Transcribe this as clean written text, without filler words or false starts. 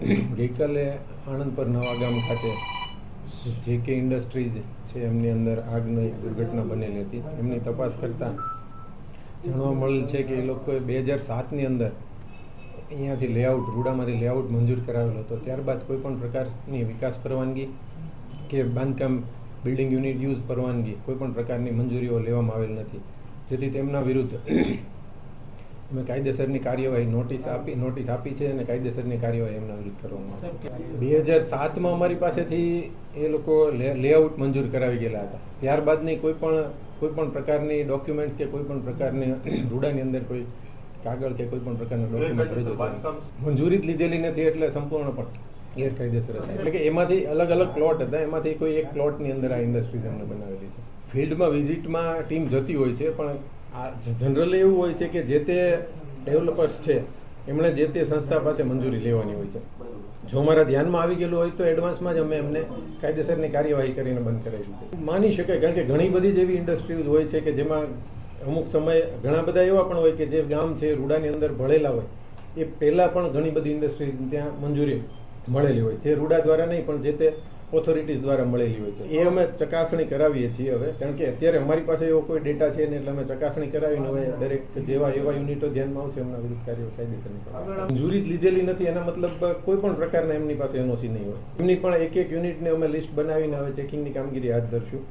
ગઈકાલે આણંદ પર નવાગામ ખાતે JK ઇન્ડસ્ટ્રીઝ છે એમની અંદર આગની દુર્ઘટના બનેલી હતી. એમની તપાસ કરતાં જાણવા મળેલ છે કે એ લોકોએ 2007ની અંદર અહીંયાથી લેઆઉટ રૂડામાંથી લેઆઉટ મંજૂર કરાવેલો હતો. ત્યારબાદ કોઈપણ પ્રકારની વિકાસ પરવાનગી કે બાંધકામ બિલ્ડિંગ યુનિટ યુઝ પરવાનગી કોઈપણ પ્રકારની મંજૂરીઓ લેવામાં આવેલ નથી. જેથી તેમના વિરુદ્ધ અમે કાયદેસરની કાર્યવાહી નોટિસ આપી છે અને કાયદેસરની કાર્યવાહી એમના વિરુદ્ધ કરવામાં આવી. 2007માં અમારી પાસેથી એ લોકો લેઆઉટ મંજૂર કરાવી ગયેલા હતા. ત્યારબાદની કોઈપણ પ્રકારની ડોક્યુમેન્ટ્સ કે કોઈપણ પ્રકારની રૂડાની અંદર કોઈ કાગળ કે કોઈપણ પ્રકારના ડોક્યુમેન્ટ રજૂ મંજૂરી જ લીધેલી નથી, એટલે સંપૂર્ણપણે ગેરકાયદેસર હતા. એટલે કે એમાંથી અલગ અલગ પ્લોટ હતા, એમાંથી કોઈ એક પ્લોટની અંદર આ ઇન્ડસ્ટ્રીઝ એમને બનાવેલી છે. ફિલ્ડમાં વિઝિટમાં ટીમ જતી હોય છે, પણ આ જનરલી એવું હોય છે કે જે તે ડેવલપર્સ છે એમણે જે તે સંસ્થા પાસે મંજૂરી લેવાની હોય છે. જો અમારા ધ્યાનમાં આવી ગયેલું હોય તો એડવાન્સમાં જ અમે એમને કાયદેસરની કાર્યવાહી કરીને બંધ કરાવી દીધી. માની શકાય, કારણ કે ઘણી બધી જેવી ઇન્ડસ્ટ્રીઝ હોય છે કે જેમાં અમુક સમય ઘણા બધા એવા પણ હોય કે જે ગામ છે રૂડાની અંદર ભળેલા હોય, એ પહેલાં પણ ઘણી બધી ઇન્ડસ્ટ્રીઝ ત્યાં મંજૂરી મળેલી હોય છે. રૂડા દ્વારા નહીં પણ જે તે ઓથોરિટીઝ દ્વારા મળેલી હોય છે. એ અમે ચકાસણી કરાવીએ છીએ હવે, કારણ કે અત્યારે અમારી પાસે એવો કોઈ ડેટા છે ને, એટલે અમે ચકાસણી કરાવીને હવે દરેક જેવા એવા યુનિટો ધ્યાનમાં આવશે એમના વિરુદ્ધ કાર્યવાહી કાયદેસરની મંજૂરી જ લીધેલી નથી એના મતલબ કોઈ પણ પ્રકારના એમની પાસે NOC નહીં હોય. એમની પણ એક યુનિટને અમે લિસ્ટ બનાવીને હવે ચેકિંગની કામગીરી હાથ ધરશું.